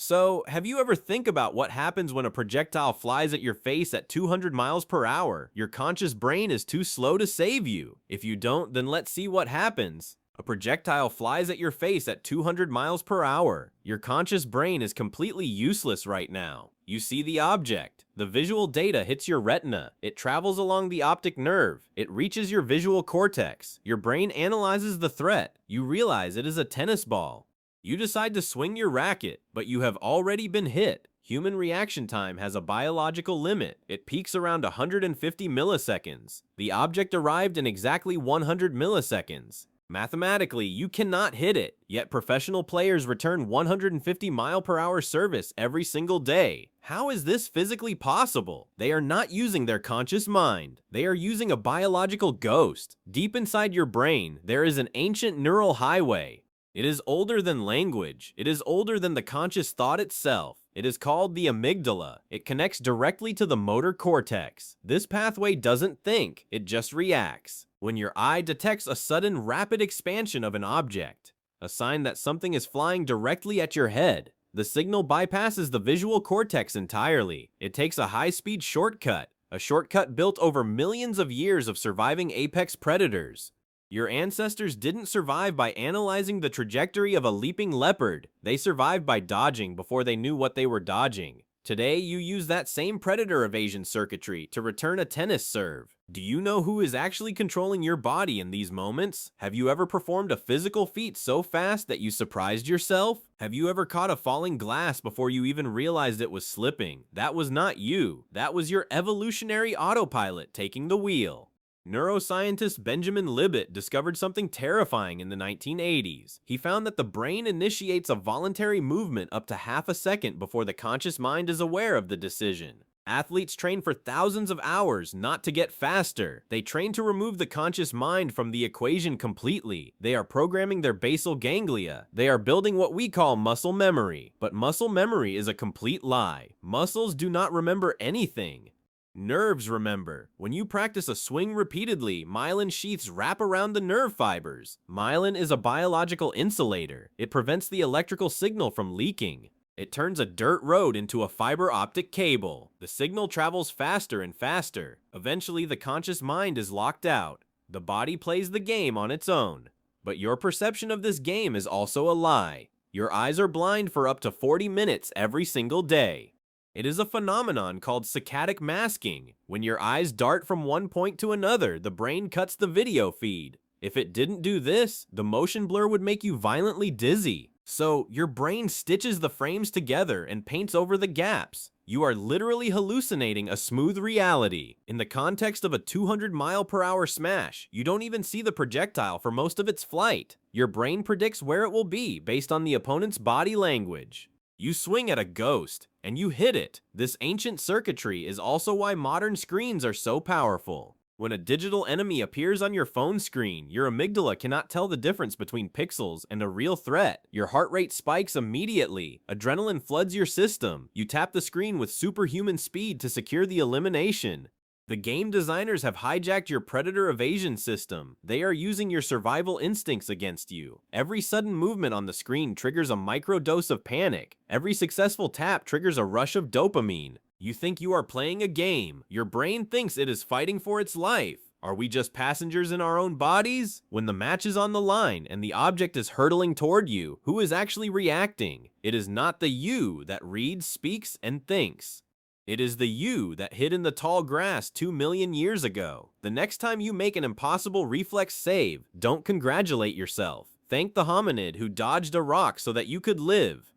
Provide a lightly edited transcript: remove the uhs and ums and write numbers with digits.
So, have you ever think about what happens when a projectile flies at your face at 200 miles per hour? Your conscious brain is too slow to save you. If you don't, then let's see what happens. A projectile flies at your face at 200 miles per hour. Your conscious brain is completely useless right now. You see the object. The visual data hits your retina. It travels along the optic nerve. It reaches your visual cortex. Your brain analyzes the threat. You realize it is a tennis ball. You decide to swing your racket, but you have already been hit. Human reaction time has a biological limit. It peaks around 150 milliseconds. The object arrived in exactly 100 milliseconds. Mathematically, you cannot hit it, yet professional players return 150 mile per hour service every single day. How is this physically possible? They are not using their conscious mind. They are using a biological ghost. Deep inside your brain, there is an ancient neural highway. It is older than language. It is older than the conscious thought itself. It is called the amygdala. It connects directly to the motor cortex. This pathway doesn't think, it just reacts. When your eye detects a sudden rapid expansion of an object, a sign that something is flying directly at your head, the signal bypasses the visual cortex entirely. It takes a high-speed shortcut, a shortcut built over millions of years of surviving apex predators. Your ancestors didn't survive by analyzing the trajectory of a leaping leopard. They survived by dodging before they knew what they were dodging. Today, you use that same predator evasion circuitry to return a tennis serve. Do you know who is actually controlling your body in these moments? Have you ever performed a physical feat so fast that you surprised yourself? Have you ever caught a falling glass before you even realized it was slipping? That was not you. That was your evolutionary autopilot taking the wheel. Neuroscientist Benjamin Libet discovered something terrifying in the 1980s. He found that the brain initiates a voluntary movement up to half a second before the conscious mind is aware of the decision. Athletes train for thousands of hours not to get faster. They train to remove the conscious mind from the equation completely. They are programming their basal ganglia. They are building what we call muscle memory. But muscle memory is a complete lie. Muscles do not remember anything. Nerves remember. When you practice a swing repeatedly, myelin sheaths wrap around the nerve fibers. Myelin is a biological insulator. It prevents the electrical signal from leaking. It turns a dirt road into a fiber optic cable. The signal travels faster and faster. Eventually, the conscious mind is locked out. The body plays the game on its own. But your perception of this game is also a lie. Your eyes are blind for up to 40 minutes every single day. It is a phenomenon called saccadic masking. When your eyes dart from one point to another, the brain cuts the video feed. If it didn't do this, the motion blur would make you violently dizzy. So, your brain stitches the frames together and paints over the gaps. You are literally hallucinating a smooth reality. In the context of a 200 mile per hour smash, you don't even see the projectile for most of its flight. Your brain predicts where it will be based on the opponent's body language. You swing at a ghost, and you hit it. This ancient circuitry is also why modern screens are so powerful. When a digital enemy appears on your phone screen, your amygdala cannot tell the difference between pixels and a real threat. Your heart rate spikes immediately. Adrenaline floods your system. You tap the screen with superhuman speed to secure the elimination. The game designers have hijacked your predator evasion system. They are using your survival instincts against you. Every sudden movement on the screen triggers a microdose of panic. Every successful tap triggers a rush of dopamine. You think you are playing a game. Your brain thinks it is fighting for its life. Are we just passengers in our own bodies? When the match is on the line and the object is hurtling toward you, who is actually reacting? It is not the you that reads, speaks, and thinks. It is the you that hid in the tall grass 2 million years ago. The next time you make an impossible reflex save, don't congratulate yourself. Thank the hominid who dodged a rock so that you could live.